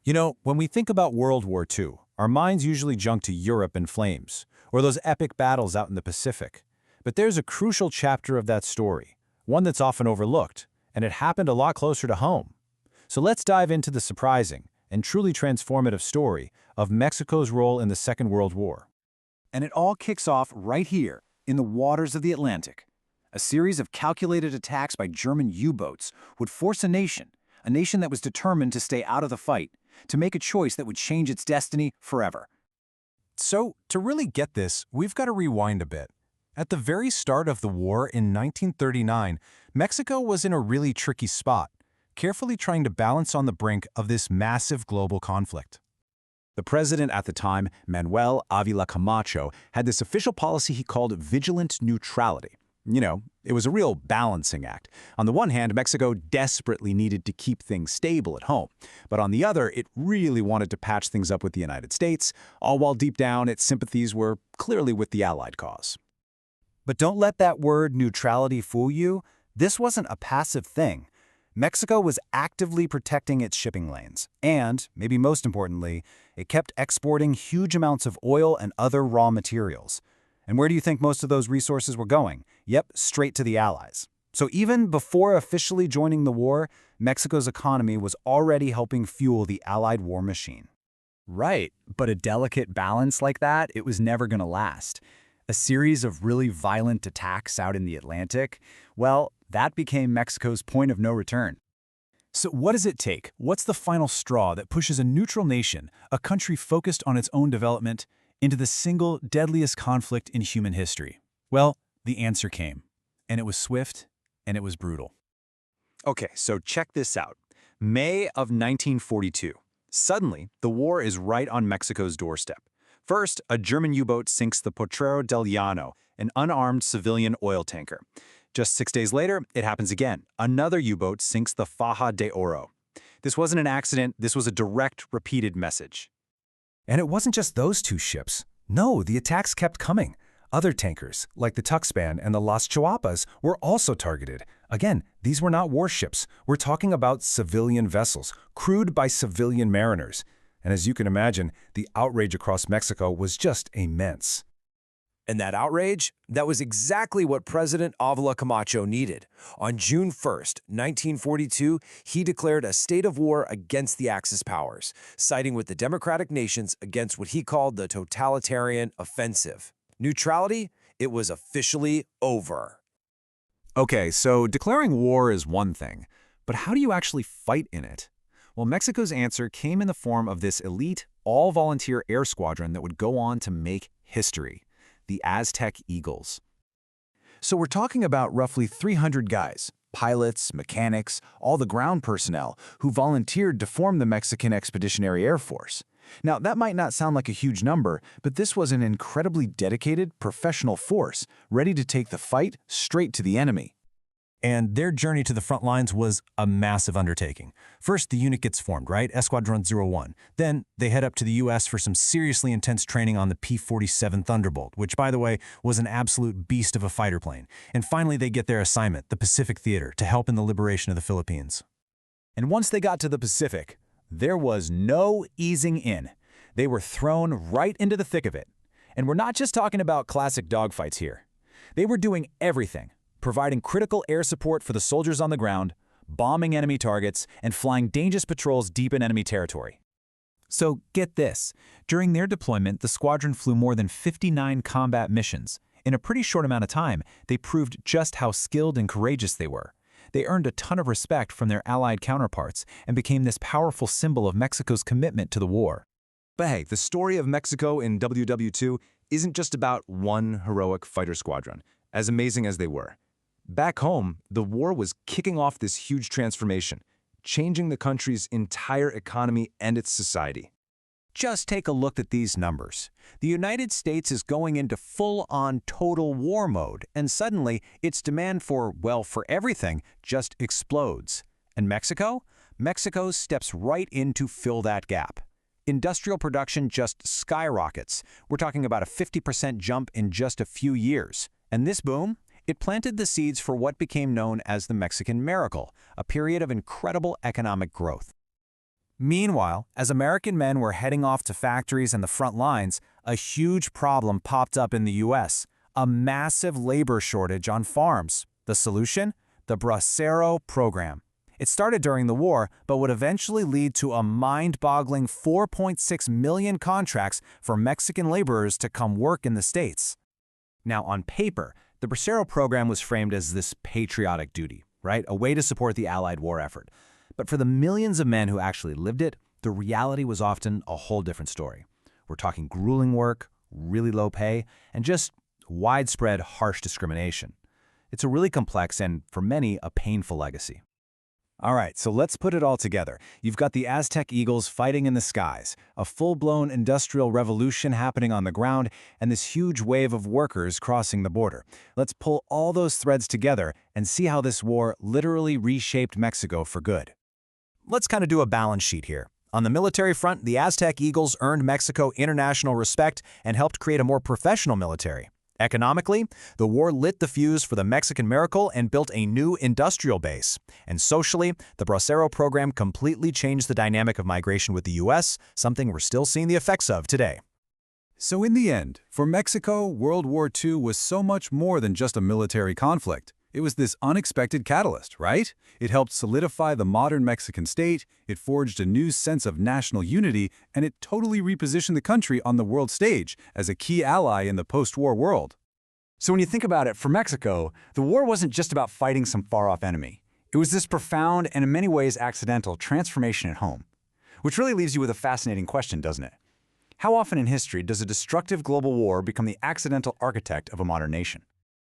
You know, when we think about World War II, our minds usually jump to Europe in flames, or those epic battles out in the Pacific. But there's a crucial chapter of that story, one that's often overlooked, and it happened a lot closer to home. So let's dive into the surprising and truly transformative story of Mexico's role in the Second World War. And it all kicks off right here, in the waters of the Atlantic. A series of calculated attacks by German U-boats would force a nation that was determined to stay out of the fight, to make a choice that would change its destiny forever. So, to really get this, we've got to rewind a bit. At the very start of the war in 1939, Mexico was in a really tricky spot, carefully trying to balance on the brink of this massive global conflict. The president at the time, Manuel Ávila Camacho, had this official policy he called vigilant neutrality. You know, it was a real balancing act. On the one hand, Mexico desperately needed to keep things stable at home. But on the other, it really wanted to patch things up with the United States, all while deep down its sympathies were clearly with the Allied cause. But don't let that word neutrality fool you. This wasn't a passive thing. Mexico was actively protecting its shipping lanes, and, maybe most importantly, it kept exporting huge amounts of oil and other raw materials. And where do you think most of those resources were going? Yep, straight to the Allies. So even before officially joining the war, Mexico's economy was already helping fuel the Allied war machine. Right, but a delicate balance like that, it was never going to last. A series of really violent attacks out in the Atlantic, well, that became Mexico's point of no return. So what does it take? What's the final straw that pushes a neutral nation, a country focused on its own development, into the single deadliest conflict in human history? Well, the answer came. And it was swift, and it was brutal. Okay, so check this out. May of 1942. Suddenly, the war is right on Mexico's doorstep. First, a German U-boat sinks the Bracero del Llano, an unarmed civilian oil tanker. Just 6 days later, it happens again. Another U-boat sinks the Faja de Oro. This wasn't an accident, this was a direct, repeated message. And it wasn't just those two ships. No, the attacks kept coming. Other tankers, like the Tuxpan and the Las Chiapas, were also targeted. Again, these were not warships. We're talking about civilian vessels, crewed by civilian mariners. And as you can imagine, the outrage across Mexico was just immense. And that outrage, that was exactly what President Ávila Camacho needed. On June 1st, 1942, he declared a state of war against the Axis powers, siding with the democratic nations against what he called the totalitarian offensive. Neutrality, it was officially over. Okay, so declaring war is one thing, but how do you actually fight in it? Well, Mexico's answer came in the form of this elite, all-volunteer air squadron that would go on to make history. The Aztec Eagles. So we're talking about roughly 300 guys, pilots, mechanics, all the ground personnel, who volunteered to form the Mexican Expeditionary Air Force. Now, that might not sound like a huge number, but this was an incredibly dedicated, professional force, ready to take the fight straight to the enemy. And their journey to the front lines was a massive undertaking. First, the unit gets formed, right? Escuadrón 01. Then, they head up to the U.S. for some seriously intense training on the P-47 Thunderbolt, which, by the way, was an absolute beast of a fighter plane. And finally, they get their assignment, the Pacific Theater, to help in the liberation of the Philippines. And once they got to the Pacific, there was no easing in. They were thrown right into the thick of it. And we're not just talking about classic dogfights here. They were doing everything, providing critical air support for the soldiers on the ground, bombing enemy targets, and flying dangerous patrols deep in enemy territory. So get this, during their deployment, the squadron flew more than 59 combat missions. In a pretty short amount of time, they proved just how skilled and courageous they were. They earned a ton of respect from their Allied counterparts and became this powerful symbol of Mexico's commitment to the war. But hey, the story of Mexico in WWII isn't just about one heroic fighter squadron, as amazing as they were. Back home, the war was kicking off this huge transformation, changing the country's entire economy and its society. Just take a look at these numbers. The United States is going into full-on total war mode, and suddenly its demand for, well, for everything just explodes. And Mexico? Mexico steps right in to fill that gap. Industrial production just skyrockets. We're talking about a 50% jump in just a few years. And this boom? It planted the seeds for what became known as the Mexican Miracle, a period of incredible economic growth. Meanwhile, as American men were heading off to factories and the front lines, a huge problem popped up in the U.S., a massive labor shortage on farms. The solution? The Bracero Program. It started during the war, but would eventually lead to a mind-boggling 4.6 million contracts for Mexican laborers to come work in the States. Now, on paper, the Bracero Program was framed as this patriotic duty, right? A way to support the Allied war effort. But for the millions of men who actually lived it, the reality was often a whole different story. We're talking grueling work, really low pay, and just widespread harsh discrimination. It's a really complex and, for many, a painful legacy. All right, so let's put it all together. You've got the Aztec Eagles fighting in the skies, a full-blown industrial revolution happening on the ground, and this huge wave of workers crossing the border. Let's pull all those threads together and see how this war literally reshaped Mexico for good. Let's kind of do a balance sheet here. On the military front, the Aztec Eagles earned Mexico international respect and helped create a more professional military. Economically, the war lit the fuse for the Mexican miracle and built a new industrial base. And socially, the Bracero Program completely changed the dynamic of migration with the U.S., something we're still seeing the effects of today. So in the end, for Mexico, World War II was so much more than just a military conflict. It was this unexpected catalyst, right? It helped solidify the modern Mexican state, it forged a new sense of national unity, and it totally repositioned the country on the world stage as a key ally in the post-war world. So when you think about it, for Mexico, the war wasn't just about fighting some far-off enemy. It was this profound and in many ways accidental transformation at home. Which really leaves you with a fascinating question, doesn't it? How often in history does a destructive global war become the accidental architect of a modern nation?